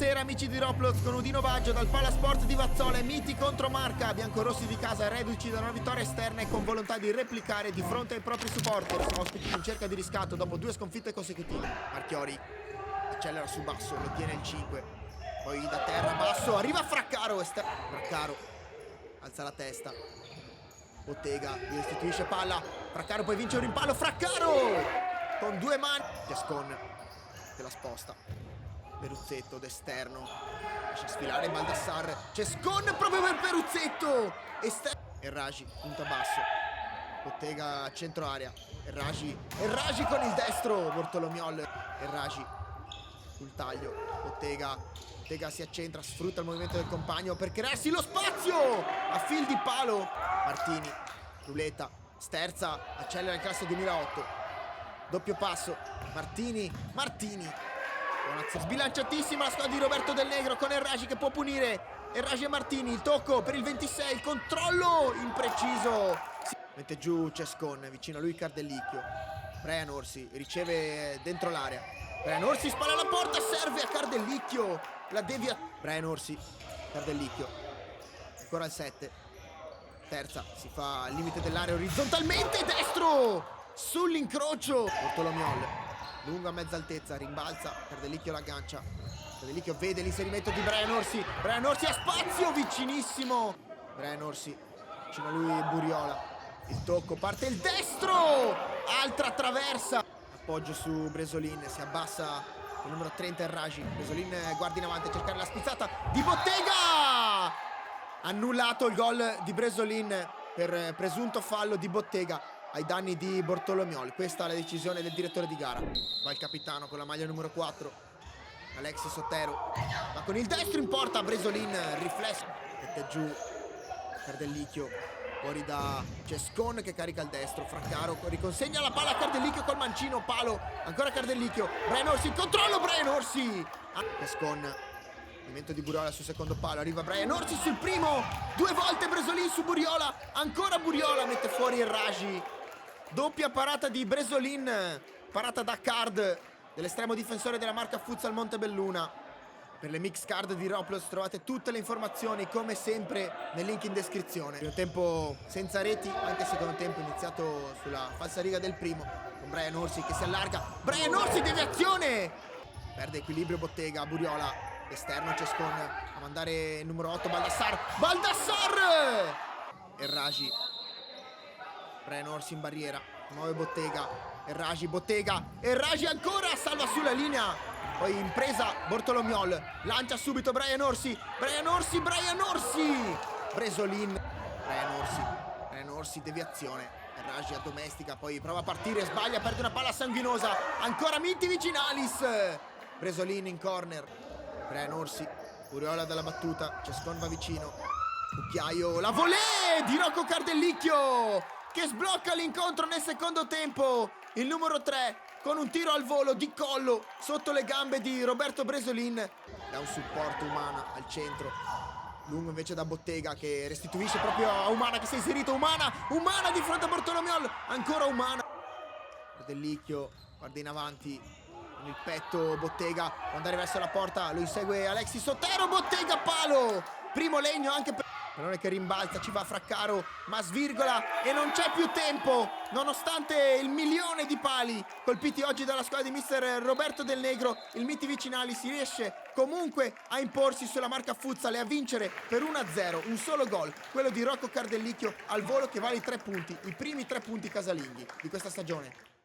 Buonasera amici di Roblox, con Udino Baggio dal Palasport di Vazzole, Miti contro Marca, biancorossi di casa reduci da una vittoria esterna e con volontà di replicare di fronte ai propri supporters, ospiti in cerca di riscatto dopo 2 sconfitte consecutive. Marchiori accelera su basso, lo tiene il 5, poi da terra basso, arriva Fraccaro, Fraccaro alza la testa, Bottega gli restituisce palla, Fraccaro poi vince un rimpallo, Fraccaro con 2 mani, Cescon che la sposta, Peruzzetto d'esterno, lascia sfilare Baldassar, Cescon proprio per Peruzzetto, Erragi punta basso, Bottega a centro area, Erragi con il destro, Bortolomiol, Erragi sul taglio, Bottega si accentra, sfrutta il movimento del compagno per crearsi lo spazio a fil di palo, Martini, ruleta, sterza, accelera il classe 2008, doppio passo, Martini, sbilanciatissima la squadra di Roberto Del Negro con Erragi che può punire, Erragi e Martini, il tocco per il 26, il controllo impreciso, mette giù Cescon, vicino a lui Cardellicchio, Brian Orsi riceve dentro l'area, Brian Orsi spalla alla porta, serve a Cardellicchio, la devia, Brian Orsi, Cardellicchio, ancora il 7, terza, si fa al limite dell'area orizzontalmente, destro, sull'incrocio, Bortolomiol, lungo a mezza altezza, rimbalza, Cardellicchio l'aggancia, Cardellicchio vede l'inserimento di Brian Orsi ha spazio, vicinissimo, Brian Orsi, vicino a lui Buriola, il tocco, parte il destro, altra traversa, appoggio su Bresolin, si abbassa il numero 30 Erragi, Bresolin guarda in avanti a cercare la spizzata di Bottega, annullato il gol di Bresolin per presunto fallo di Bottega ai danni di Bortolomiol. Questa è la decisione del direttore di gara. Va il capitano con la maglia numero 4, Alex Sotero, ma con il destro in porta Bresolin, riflesso, mette giù Cardellicchio, fuori da Cescon che carica il destro, Fraccaro riconsegna la palla a Cardellicchio col mancino, palo, ancora Cardellicchio, Brian Orsi, il controllo, Brian Orsi, Cescon, movimento di Buriola sul secondo palo, arriva Brian Orsi sul primo, 2 volte Bresolin su Buriola, ancora Buriola, mette fuori Erragi, doppia parata di Bresolin, parata da card dell'estremo difensore della Marca Futsal Montebelluna. Per le mix card di Roblox trovate tutte le informazioni come sempre nel link in descrizione. Primo tempo senza reti, anche secondo tempo iniziato sulla falsariga del primo, con Brian Orsi che si allarga, Brian Orsi, deviazione, perde equilibrio Bottega, Buriola, esterno Cescon a mandare il numero 8 Baldassar, Erragi, Brian Orsi in barriera, muove Bottega, Erragi ancora, salva sulla linea, poi in presa Bortolomiol, lancia subito Brian Orsi, Bresolin, Brian Orsi, deviazione, Erragi addomestica, poi prova a partire, sbaglia, perde una palla sanguinosa, ancora Minti Vicinalis, Bresolin in corner, Brian Orsi, Buriola dalla battuta, Cescon va vicino, Cucchiaio, la volée di Rocco Cardellicchio che sblocca l'incontro nel secondo tempo, il numero 3 con un tiro al volo di collo sotto le gambe di Roberto Bresolin, da un supporto Umana al centro, lungo invece da Bottega che restituisce proprio a Umana che si è inserito, Umana di fronte a Bortolomiol, ancora Umana, Cardellicchio guarda in avanti con il petto, Bottega può andare verso la porta, lo insegue Alexis Sotero, Bottega palo, primo legno anche per pallone che rimbalza, ci va Fraccaro ma svirgola e non c'è più tempo nonostante il milione di pali colpiti oggi dalla squadra di mister Roberto Del Negro. Il Miti Vicinali si riesce comunque a imporsi sulla Marca Futsal e a vincere per 1-0, un solo gol, quello di Rocco Cardellicchio al volo che vale i 3 punti, i primi 3 punti casalinghi di questa stagione.